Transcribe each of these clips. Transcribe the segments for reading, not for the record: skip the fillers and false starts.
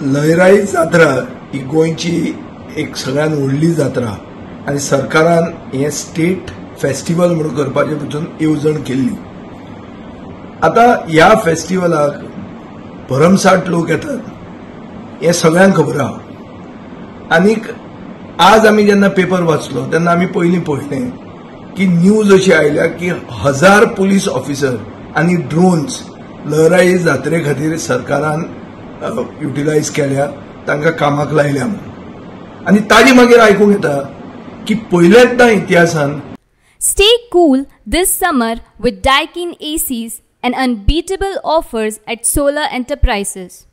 लयराई जात्रा ही गोंयची एक सगळ्यात व्हडली जात्रा आणि सरकारान हे स्टेट फेस्टिवल म्हणून करपाचे पसून येवजण केल्ली. आता ह्या फेस्टिवलाक भरमसाट लोक येतात हे सगळ्यांक खबर आहा. आनीक आज आमी जेन्ना पेपर वाचलो तेन्ना आमी पयलीं पळयलें की न्यूज अशी आयल्या की 1000 पुलीस ऑफिसर आनी ड्रोन्स लयराई जात्रे खातीर सरकारान युटिलायज केल्या, तांकां कामाक लायल्या म्हणून. आनी ताजी मागीर आयकूंक येता की पयलेंदा इतिहासान Stay cool this summer with Daikin ACs and unbeatable offers at Solar Enterprises.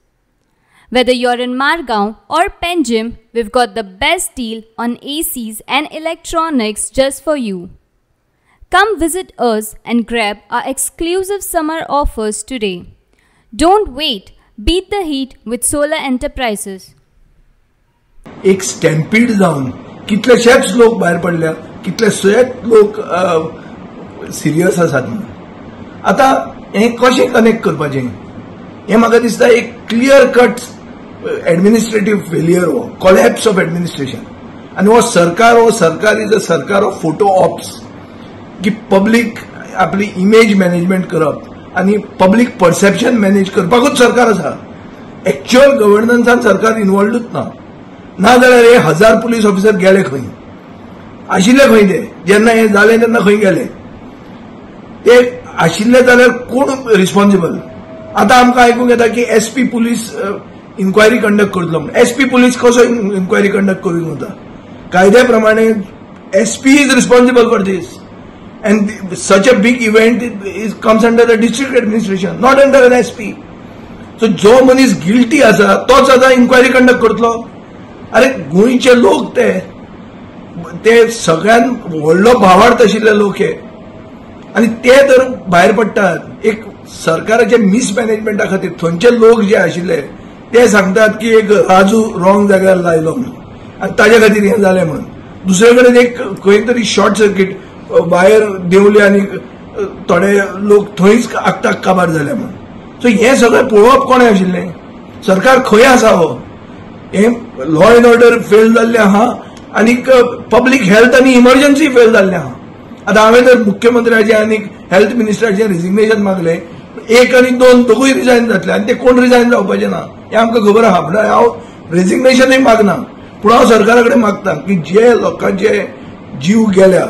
Whether you're in Margao or Panjim, we've got the best deal on ACs and electronics just for you. Come visit us and grab our exclusive summer offers today. Don't wait, beat the heat with Solar Enterprises. एक स्टॅम्पीड जावन कितलेशेच लोक भायर पडल्या, कितलेशेच लोक serious आसात. आता हे कशें कनेक्ट करपाचें हे म्हाका दिसता एक क्लियर कट एडमिनिस्ट्रेटिव्ह फेलियर, हो कॉलॅप्स ऑफ एडमिनिस्ट्रेशन. आनी हो सरकार इज अ सरकार ऑफ फोटो ऑप्स, की पब्लीक आपली इमेज मॅनेजमेंट करप आनी पब्लीक परसेप्शन मॅनेज करपाकूच सरकार आसा. एक्च्युअल गव्हर्नन्सान सरकार इन्वॉल्वूच ना जाल्यार हे 1000 पुलीस ऑफिसर गेले खंय, आशिल्ले खंय ते, जेन्ना हे जाले तेन्ना खंय गेले ते, आशिल्ले जाल्यार कोण रिस्पॉन्सिबल. आता आमकां आयकूंक येता की SP पुलीस इन्क्वायरी कंडक्ट करतलो म्हणून. SP पुलीस कसो इन्क्वायरी कंडक्ट करूंक वता? कायद्या प्रमाणे SP is responsible for this, and such a big event comes under the district administration, not under an SP. So जो मनीस गिल्टी आसा तोच आता इन्क्वायरी कंडक्ट करतलो. अरे गोंयचे लोक ते सगळ्यान व्हडलो भावार्थ आशिल्ले लोक हे, आनी ते तर भायर पडटात एक सरकाराचे मिसमॅनेजमेंटा खातीर. थंयचे लोक जे आशिल्ले ते सांगतात की एक राजू रॉंग जाग्यार लायलो म्हणून आनी ताजे खातीर हें जालें म्हणून. दुसरे कडेन एक खंय तरी शॉर्ट सर्किट भायर देंवले आनी थोडे लोक थंयच आगताक काबार जाले म्हणून. सो हें सगळें पळोवप कोणें आशिल्लें? सरकार खंय आसा हो? हे लॉ एंड ऑर्डर फेल जाल्ले आहा आनी पब्लीक हेल्थ आनी इमर्जन्सी फेल जाल्ले आहा. आतां हांवें तर मुख्यमंत्र्याचें आनी हेल्थ मिनिस्टराचें रिजिग्नेशन मागलें. 1 आनी 2 दोगूय रिजायन जातले आनी ते कोण रिजायन जावपाचें ना हें आमकां खबर आहा. म्हणल्यार हांव रेजिग्नेशनूय मागना, पूण हांव सरकारा कडेन मागता की जे लोकांचे जीव गेल्या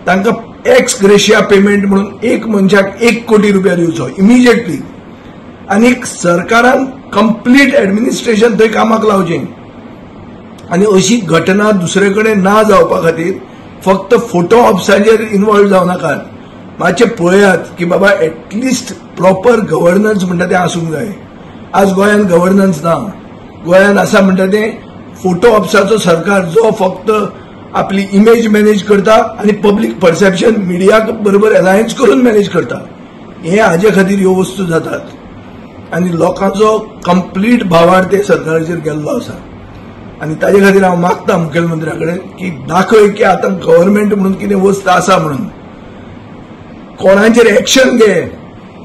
तांकां एक्स ग्रेशिया पेमेंट म्हणून एक मनशाक 1 कोटी रुपया दिवचो इमिजिएटली. आनी सरकारान कंप्लीट एडमिनिस्ट्रेशन थंय कामाक लावचें. आनी अशी घटना दुसरे कडेन ना जावपा खातीर फक्त फोटो ऑप्साचेर इन्वॉल्व जावं नाकात. मातशें पळयात की बाबा एटलिस्ट प्रॉपर गव्हर्नन्स म्हणटा तें आसूंक जाय. आज गोंयान गव्हर्नन्स ना. गोंयान आसा म्हणटा तें फोटो ऑप्साचो सरकार जो फक्त आपली इमेज मॅनेज करता आनी पब्लीक परसेप्शन मिडिया बरोबर अलायन्स करून मॅनेज करता. हे हाजे खातीर ह्यो वस्तू जातात आनी लोकांचो कंप्लीट भावार्थ ते सरकाराचेर गेल्लो आसा. आनी ताजे खातीर हांव मागता मुखेलमंत्र्या कडेन की दाखय की आतां गव्हर्नमेंट म्हणून कितें वस्त आसा म्हणून. कोणाचेर एक्शन घे,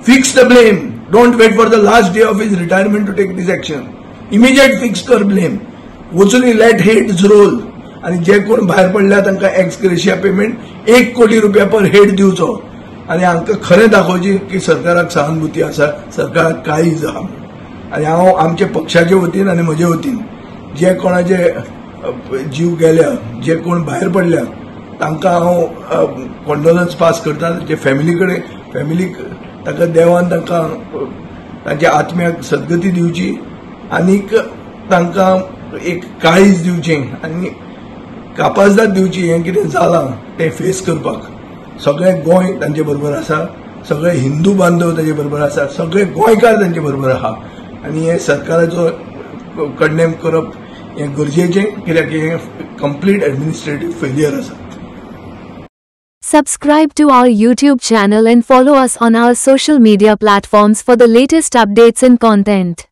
fix the blame. Don't wait for the last day of his retirement to take this action. Immediate fix कर ब्लेम. वचून लेट हेड्स रोल आनी जे कोण भायर पडल्या तांकां एक्स ग्रेशिया पेमेंट 1 कोटी रुपया पर हेड दिवचो. आनी हांकां खरें दाखोवचें की सरकाराक सहानुभूती आसा, सरकाराक काळीज आहा. आनी हांव आमच्या पक्षाचे वतीन आनी म्हजे वतीन जे कोणाचे जीव गेल्या, जे कोण भायर पडल्या तांकां हांव कॉन्डोलन्स पास करता. जे फॅमिलीक ताका देवान तांकां तांच्या आत्म्याक सद्गती दिवची आनीक तांकां एक काळीज दिवचें आनी कापाजदाद दिवची. हें कितें जालां तें फेस करपाक सगळे गोंय तांचे बरोबर आसा, सगळे हिंदू बांधव तांचे बरोबर आसा, सगळे गोंयकार तांचे बरोबर आहा. आनी हे सरकाराचो कंडेम करप हें गरजेचें, कित्याक हें कंप्लीट एडमिनिस्ट्रेटिव्ह फेलियर आसा. Subscribe to our YouTube channel and follow us on our social media platforms for the latest updates and content.